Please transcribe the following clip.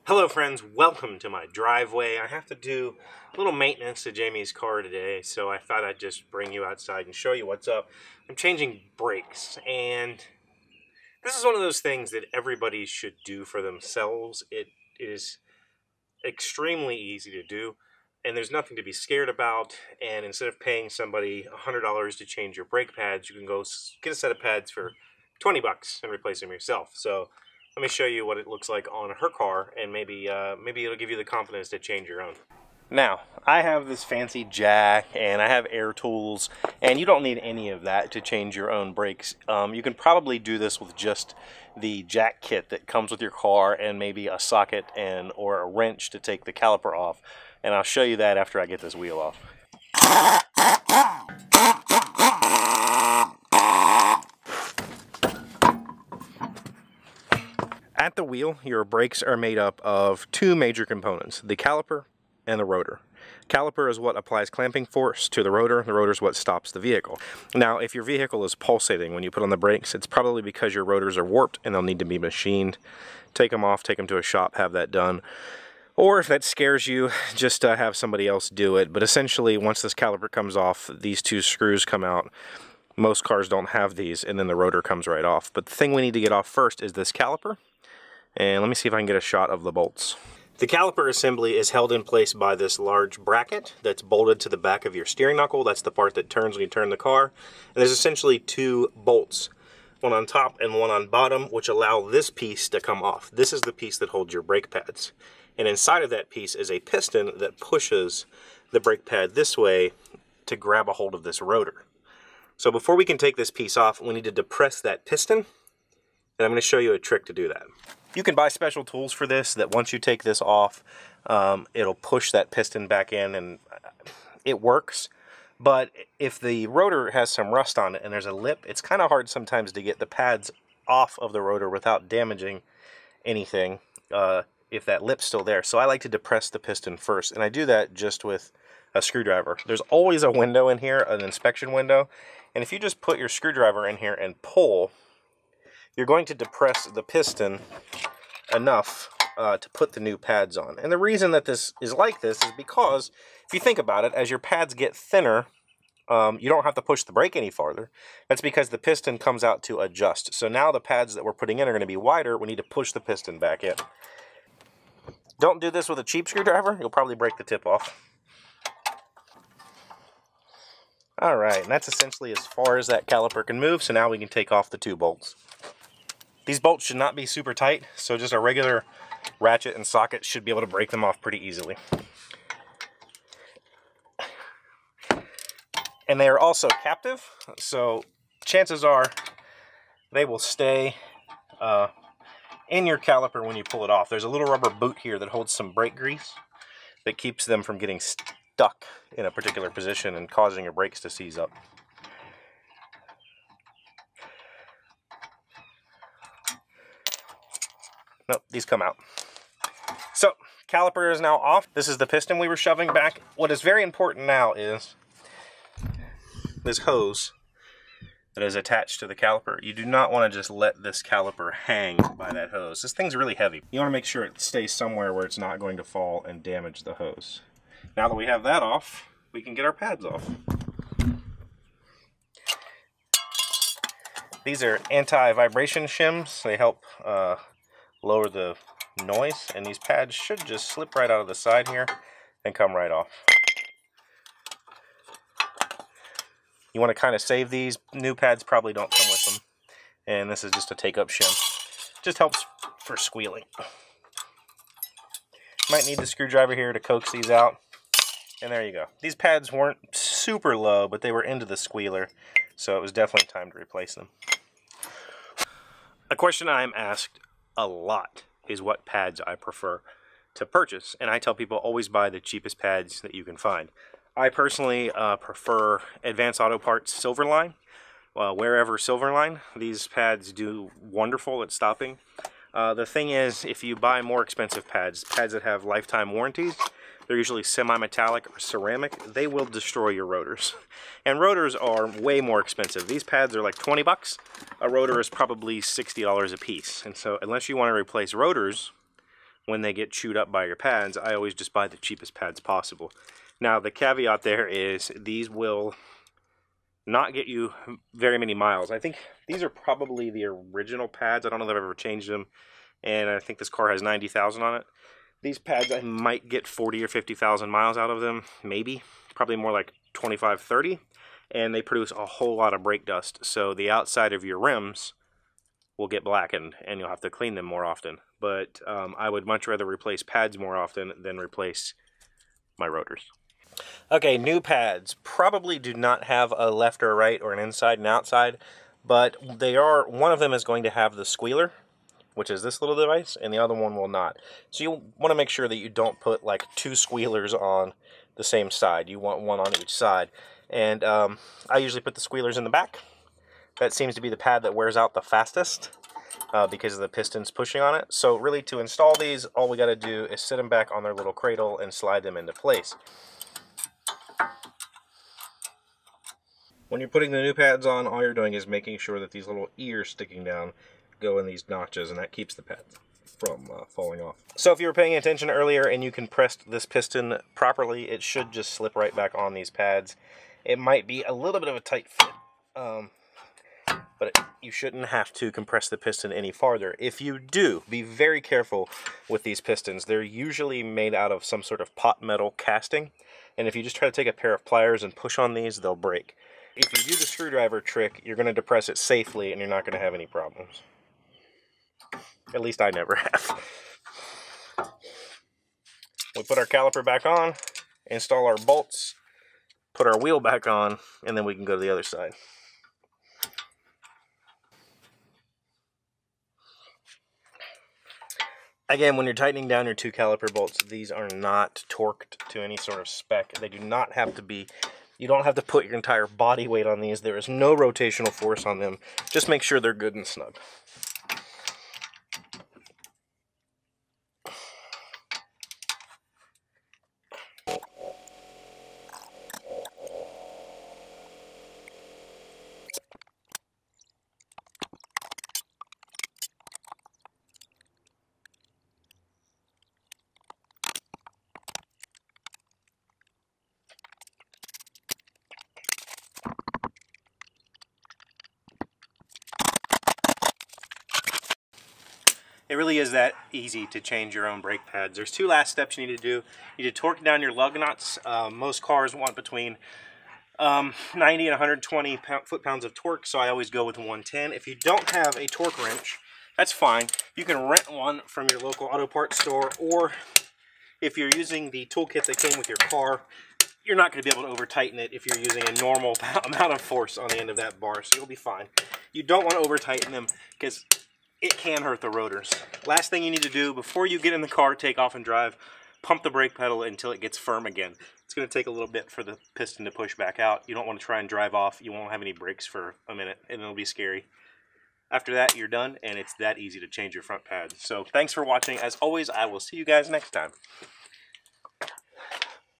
Hello friends, welcome to my driveway. I have to do a little maintenance to Jamie's car today, so I thought I'd just bring you outside and show you what's up. I'm changing brakes, and this is one of those things that everybody should do for themselves. It is extremely easy to do, and there's nothing to be scared about, and instead of paying somebody $100 to change your brake pads, you can go get a set of pads for 20 bucks and replace them yourself. So let me show you what it looks like on her car, and maybe it'll give you the confidence to change your own. Now, I have this fancy jack, and I have air tools, and you don't need any of that to change your own brakes. You can probably do this with just the jack kit that comes with your car, and maybe a socket or a wrench to take the caliper off. And I'll show you that after I get this wheel off. At the wheel, your brakes are made up of two major components, the caliper and the rotor. Caliper is what applies clamping force to the rotor is what stops the vehicle. Now, if your vehicle is pulsating when you put on the brakes, it's probably because your rotors are warped and they'll need to be machined. Take them off, take them to a shop, have that done. Or if that scares you, just have somebody else do it. But essentially, once this caliper comes off, these two screws come out. Most cars don't have these, and then the rotor comes right off. But the thing we need to get off first is this caliper. And let me see if I can get a shot of the bolts. The caliper assembly is held in place by this large bracket that's bolted to the back of your steering knuckle. That's the part that turns when you turn the car. And there's essentially two bolts, one on top and one on bottom, which allow this piece to come off. This is the piece that holds your brake pads. And inside of that piece is a piston that pushes the brake pad this way to grab a hold of this rotor. So before we can take this piece off, we need to depress that piston. And I'm going to show you a trick to do that. You can buy special tools for this that once you take this off, it'll push that piston back in, and it works. But if the rotor has some rust on it and there's a lip, it's kind of hard sometimes to get the pads off of the rotor without damaging anything if that lip's still there. So I like to depress the piston first, and I do that just with a screwdriver. There's always a window in here, an inspection window, and if you just put your screwdriver in here and pull, you're going to depress the piston enough to put the new pads on. And the reason that this is like this is because, if you think about it, as your pads get thinner, you don't have to push the brake any farther. That's because the piston comes out to adjust. So now the pads that we're putting in are going to be wider. We need to push the piston back in. Don't do this with a cheap screwdriver. You'll probably break the tip off. Alright, and that's essentially as far as that caliper can move. So now we can take off the two bolts. These bolts should not be super tight, so just a regular ratchet and socket should be able to break them off pretty easily. And they are also captive, so chances are they will stay in your caliper when you pull it off. There's a little rubber boot here that holds some brake grease that keeps them from getting stuck in a particular position and causing your brakes to seize up. Nope, these come out. So, caliper is now off. This is the piston we were shoving back. What is very important now is this hose that is attached to the caliper. You do not want to just let this caliper hang by that hose. This thing's really heavy. You want to make sure it stays somewhere where it's not going to fall and damage the hose. Now that we have that off, we can get our pads off. These are anti-vibration shims. They help lower the noise, and these pads should just slip right out of the side here and come right off. You want to kind of save these. New pads probably don't come with them, and this is just a take-up shim. Just helps for squealing. Might need the screwdriver here to coax these out, and there you go. These pads weren't super low, but they were into the squealer, so it was definitely time to replace them. A question I'm asked a lot is what pads I prefer to purchase, and I tell people always buy the cheapest pads that you can find. I personally prefer Advanced Auto Parts Silverline, wherever Silverline. These pads do wonderful at stopping. The thing is, if you buy more expensive pads that have lifetime warranties, they're usually semi-metallic or ceramic, they will destroy your rotors. And rotors are way more expensive. These pads are like 20 bucks. A rotor is probably $60 a piece. And so unless you want to replace rotors, when they get chewed up by your pads, I always just buy the cheapest pads possible. Now the caveat there is these will not get you very many miles. I think these are probably the original pads. I don't know if I've ever changed them, and I think this car has 90,000 on it. These pads, I might get 40 or 50,000 miles out of them, maybe. Probably more like 25, 30. And they produce a whole lot of brake dust, so the outside of your rims will get blackened, and you'll have to clean them more often. But I would much rather replace pads more often than replace my rotors. Okay, new pads probably do not have a left or a right or an inside and outside, but they are, one of them is going to have the squealer, which is this little device, and the other one will not. So you'll want to make sure that you don't put like two squealers on the same side. You want one on each side. And I usually put the squealers in the back. That seems to be the pad that wears out the fastest because of the pistons pushing on it. So really, to install these, all we got to do is sit them back on their little cradle and slide them into place. When you're putting the new pads on, all you're doing is making sure that these little ears sticking down go in these notches, and that keeps the pads from falling off. So if you were paying attention earlier and you compressed this piston properly, it should just slip right back on these pads. It might be a little bit of a tight fit, but you shouldn't have to compress the piston any farther. If you do, be very careful with these pistons. They're usually made out of some sort of pot metal casting, and if you just try to take a pair of pliers and push on these, they'll break. If you do the screwdriver trick, you're going to depress it safely and you're not going to have any problems. At least I never have. We put our caliper back on, install our bolts, put our wheel back on, and then we can go to the other side. Again, when you're tightening down your two caliper bolts, these are not torqued to any sort of spec. They do not have to be. You don't have to put your entire body weight on these. There is no rotational force on them. Just make sure they're good and snug. It really is that easy to change your own brake pads. There's two last steps you need to do. You need to torque down your lug nuts. Most cars want between 90 and 120 foot-pounds of torque, so I always go with 110. If you don't have a torque wrench, that's fine. You can rent one from your local auto parts store, or if you're using the toolkit that came with your car, you're not going to be able to over-tighten it if you're using a normal amount of force on the end of that bar, so you'll be fine. You don't want to over-tighten them because it can hurt the rotors. Last thing you need to do before you get in the car, take off and drive, pump the brake pedal until it gets firm again. It's going to take a little bit for the piston to push back out. You don't want to try and drive off. You won't have any brakes for a minute, and it'll be scary. After that, you're done, and it's that easy to change your front pads. So thanks for watching. As always, I will see you guys next time.